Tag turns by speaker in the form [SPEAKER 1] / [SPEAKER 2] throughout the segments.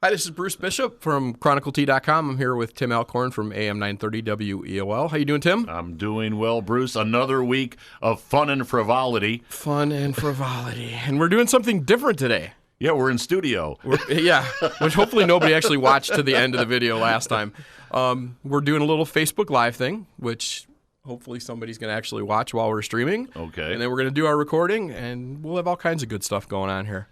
[SPEAKER 1] Hi, this is Bruce Bishop from ChronicleT.com. I'm here with Tim Alcorn from AM 930 WEOL. How you doing, Tim?
[SPEAKER 2] I'm doing well, Bruce. Another week of fun and frivolity.
[SPEAKER 1] Fun and frivolity. And we're doing something different today.
[SPEAKER 2] Yeah, we're in studio.
[SPEAKER 1] Which hopefully nobody actually watched to the end of the video last time. We're doing a little Facebook Live thing, which hopefully somebody's going to actually watch while we're streaming.
[SPEAKER 2] Okay.
[SPEAKER 1] And then we're going to do our recording, and we'll have all kinds of good stuff going on here.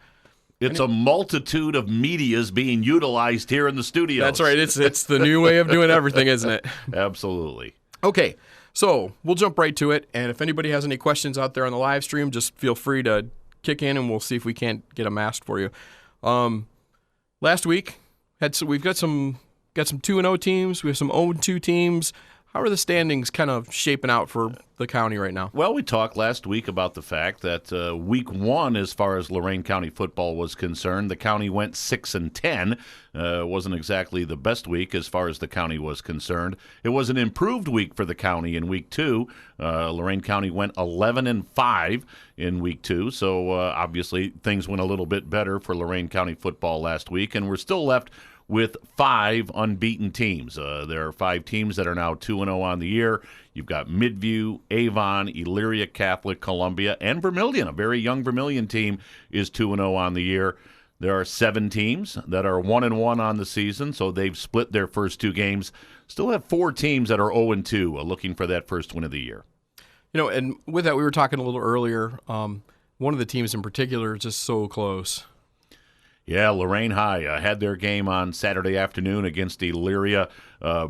[SPEAKER 2] It's a multitude of medias being utilized here in the studio.
[SPEAKER 1] That's right. It's the new way of doing everything, isn't it?
[SPEAKER 2] Absolutely.
[SPEAKER 1] Okay, so we'll jump right to it. And if anybody has any questions out there on the live stream, just feel free to kick in, and we'll see if we can't get them asked for you. Last week, we've got some 2-0 teams. We have some 0-2 teams. How are the standings kind of shaping out for the county right now?
[SPEAKER 2] Well, we talked last week about the fact that week one, as far as Lorain County football was concerned, the county went 6-10. Wasn't exactly the best week as far as the county was concerned. It was an improved week for the county in week two. Lorain County went 11-5 in week two, so obviously things went a little bit better for Lorain County football last week, and we're still left with 5 unbeaten teams. There are 5 teams that are now 2-0 on the year. You've got Midview, Avon, Elyria Catholic, Columbia, and Vermilion. A very young Vermilion team is 2-0 on the year. There are 7 teams that are 1-1 on the season, so they've split their first 2 games. Still have 4 teams that are 0-2, looking for that first win of the year.
[SPEAKER 1] You know, and with that, we were talking a little earlier. One of the teams in particular is just so close.
[SPEAKER 2] Yeah, Lorain High had their game on Saturday afternoon against Elyria.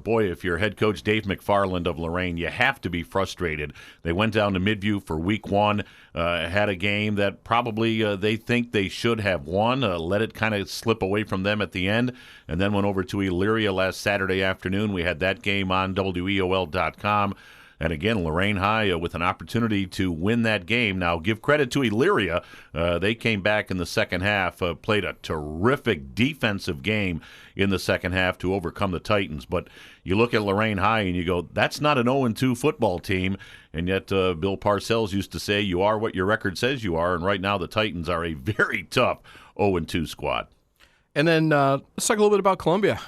[SPEAKER 2] Boy, if you're head coach Dave McFarland of Lorain, you have to be frustrated. They went down to Midview for week one, had a game that probably they think they should have won, let it kind of slip away from them at the end, and then went over to Elyria last Saturday afternoon. We had that game on WEOL.com. And again, Lorain High with an opportunity to win that game. Now, give credit to Elyria. They came back in the second half, played a terrific defensive game in the second half to overcome the Titans. But you look at Lorain High and you go, that's not an 0-2 football team. And yet Bill Parcells used to say, you are what your record says you are. And right now the Titans are a very tough 0-2 squad.
[SPEAKER 1] And then let's talk a little bit about Columbia.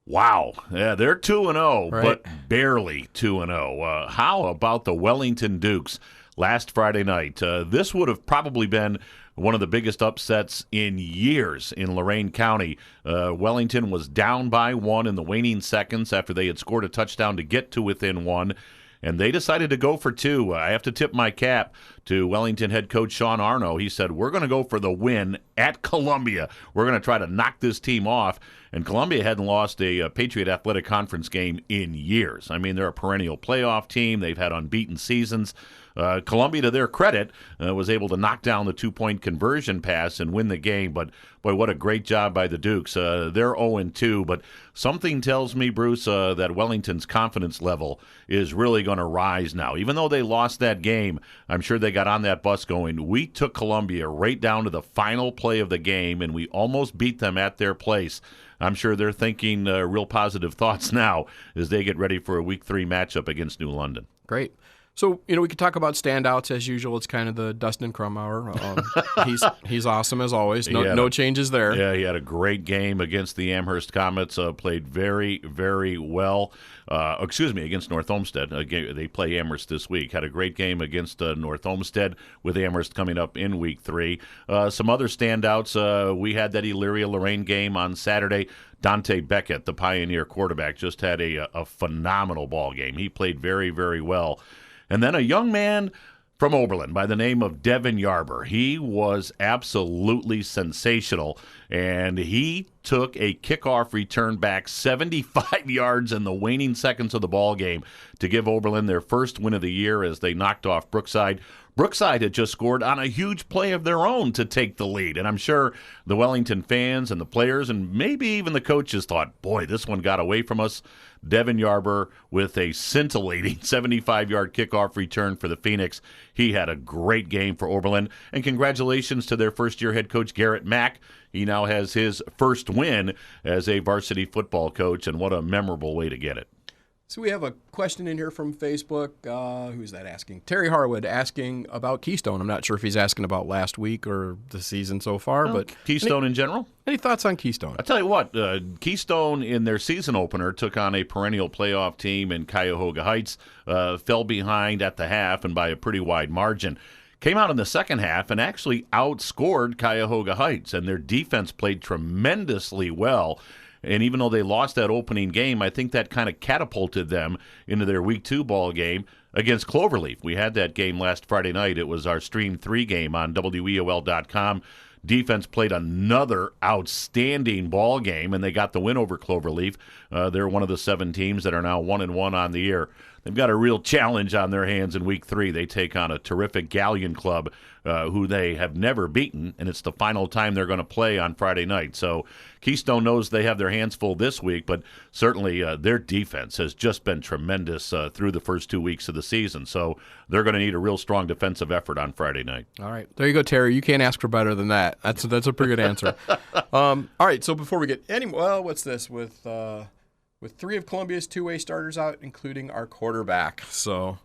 [SPEAKER 2] Wow. Yeah, they're 2-0,
[SPEAKER 1] right,
[SPEAKER 2] but barely 2-0. How about the Wellington Dukes last Friday night? This would have probably been one of the biggest upsets in years in Lorain County. Wellington was down by 1 in the waning seconds after they had scored a touchdown to get to within 1. And they decided to go for 2. I have to tip my cap to Wellington head coach Sean Arno. He said, we're going to go for the win at Columbia. We're going to try to knock this team off. And Columbia hadn't lost a Patriot Athletic Conference game in years. I mean, they're a perennial playoff team. They've had unbeaten seasons. Columbia, to their credit, was able to knock down the 2-point conversion pass and win the game. But, boy, what a great job by the Dukes. They're 0-2, but something tells me, Bruce, that Wellington's confidence level is really going to rise now. Even though they lost that game, I'm sure they got on that bus going, we took Columbia right down to the final play of the game, and we almost beat them at their place. I'm sure they're thinking real positive thoughts now as they get ready for a Week 3 matchup against New London.
[SPEAKER 1] Great. So, you know, we could talk about standouts as usual. It's kind of the Dustin Crum hour. He's awesome as always. No changes there.
[SPEAKER 2] Yeah, he had a great game against the Amherst Comets. Played very, very well. Against North Olmsted. They play Amherst this week. Had a great game against North Olmsted with Amherst coming up in Week 3. Some other standouts. We had that Elyria-Lorain game on Saturday. Dante Beckett, the Pioneer quarterback, just had a phenomenal ball game. He played very, very well. And then a young man from Oberlin by the name of Devin Yarber. He was absolutely sensational, and he took a kickoff return back 75 yards in the waning seconds of the ball game to give Oberlin their first win of the year as they knocked off Brookside. Brookside had just scored on a huge play of their own to take the lead, and I'm sure the Wellington fans and the players and maybe even the coaches thought, boy, this one got away from us. Devin Yarber with a scintillating 75-yard kickoff return for the Phoenix. He had a great game for Oberlin, and congratulations to their first-year head coach, Garrett Mack. He now has his first win as a varsity football coach, and what a memorable way to get it.
[SPEAKER 1] So we have a question in here from Facebook. Who's that asking? Terry Harwood asking about Keystone. I'm not sure if he's asking about last week or the season so far, but
[SPEAKER 2] Keystone in general?
[SPEAKER 1] Any thoughts on Keystone?
[SPEAKER 2] I tell you what, Keystone in their season opener took on a perennial playoff team in Cuyahoga Heights, fell behind at the half and by a pretty wide margin. Came out in the second half and actually outscored Cuyahoga Heights, and their defense played tremendously well. And even though they lost that opening game, I think that kind of catapulted them into their Week 2 ball game against Cloverleaf. We had that game last Friday night. It was our Stream 3 game on WEOL.com. Defense played another outstanding ball game, and they got the win over Cloverleaf. They're one of the 7 teams that are now 1-1 on the year. They've got a real challenge on their hands in Week 3. They take on a terrific Galleon club who they have never beaten, and it's the final time they're going to play on Friday night. So Keystone knows they have their hands full this week, but certainly their defense has just been tremendous through the first 2 weeks of the season. So they're going to need a real strong defensive effort on Friday night.
[SPEAKER 1] All right. There you go, Terry. You can't ask for better than that. That's a pretty good answer. All right. So before we get any, well, what's this with 3 of Columbia's two-way starters out, including our quarterback. So,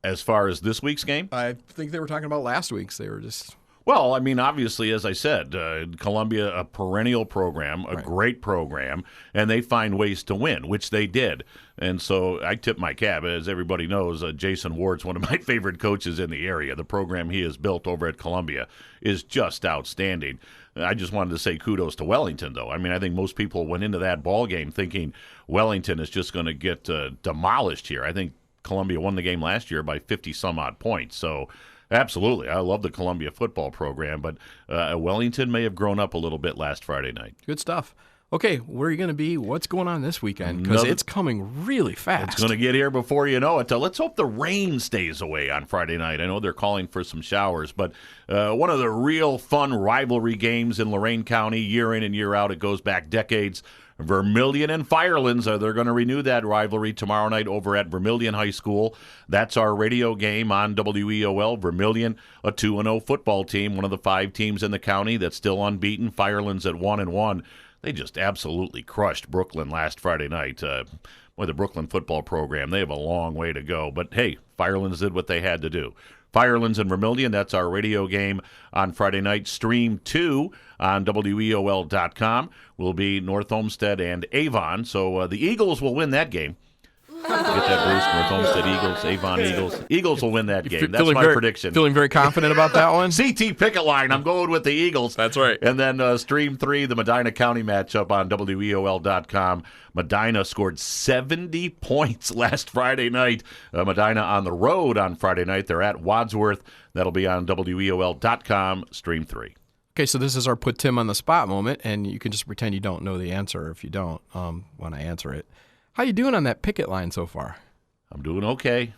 [SPEAKER 2] as far as this week's game,
[SPEAKER 1] I think they were talking about last week's. They were just.
[SPEAKER 2] Well, I mean, obviously, as I said, Columbia, a perennial program, a great program, and they find ways to win, which they did. And so I tip my cap. As everybody knows, Jason Ward's one of my favorite coaches in the area. The program he has built over at Columbia is just outstanding. I just wanted to say kudos to Wellington, though. I mean, I think most people went into that ball game thinking Wellington is just going to get demolished here. I think Columbia won the game last year by 50-some-odd points. So, absolutely, I love the Columbia football program, but Wellington may have grown up a little bit last Friday night.
[SPEAKER 1] Good stuff. Okay, where are you going to be? What's going on this weekend? Because it's coming really fast.
[SPEAKER 2] It's going to get here before you know it. Let's hope the rain stays away on Friday night. I know they're calling for some showers, but one of the real fun rivalry games in Lorain County, year in and year out, it goes back decades. Vermilion and Firelands, they're going to renew that rivalry tomorrow night over at Vermilion High School. That's our radio game on WEOL. Vermilion, a 2-0 football team, one of the 5 teams in the county that's still unbeaten. Firelands at 1-1. They just absolutely crushed Brooklyn last Friday night. Boy, the Brooklyn football program, they have a long way to go. But, hey, Firelands did what they had to do. Firelands and Vermilion, that's our radio game on Friday night. Stream 2 on WEOL.com will be North Olmsted and Avon. So the Eagles will win that game. Get that, Bruce? North Olmsted Eagles, Avon Eagles. Eagles will win that game. That's my prediction.
[SPEAKER 1] Feeling very confident about that one?
[SPEAKER 2] CT picket line. I'm going with the Eagles.
[SPEAKER 1] That's right.
[SPEAKER 2] And then Stream 3, the Medina County matchup on WEOL.com. Medina scored 70 points last Friday night. Medina on the road on Friday night. They're at Wadsworth. That'll be on WEOL.com, Stream 3.
[SPEAKER 1] Okay, so this is our put Tim on the spot moment, and you can just pretend you don't know the answer if you don't when I answer it. How you doing on that picket line so far?
[SPEAKER 2] I'm doing okay.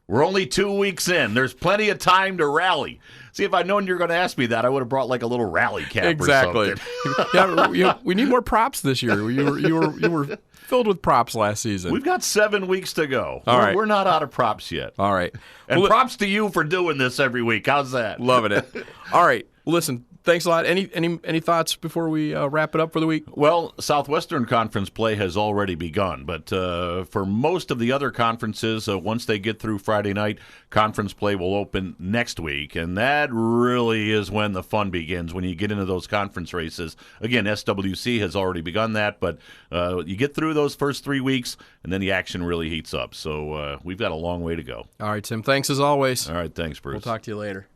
[SPEAKER 2] We're only 2 weeks in. There's plenty of time to rally. See, if I'd known you were going to ask me that, I would have brought like a little rally cap
[SPEAKER 1] exactly.
[SPEAKER 2] or something.
[SPEAKER 1] Yeah, we need more props this year. You were filled with props last season.
[SPEAKER 2] We've got 7 weeks to go.
[SPEAKER 1] All right.
[SPEAKER 2] We're not out of props yet.
[SPEAKER 1] All right.
[SPEAKER 2] And props to you for doing this every week. How's that?
[SPEAKER 1] Loving it. All right. Listen, thanks a lot. Any thoughts before we wrap it up for the week?
[SPEAKER 2] Well, Southwestern Conference play has already begun, but for most of the other conferences, once they get through Friday night, conference play will open next week, and that really is when the fun begins, when you get into those conference races. Again, SWC has already begun that, but you get through those first 3 weeks, and then the action really heats up. So we've got a long way to go.
[SPEAKER 1] All right, Tim. Thanks as always.
[SPEAKER 2] All right, thanks, Bruce.
[SPEAKER 1] We'll talk to you later.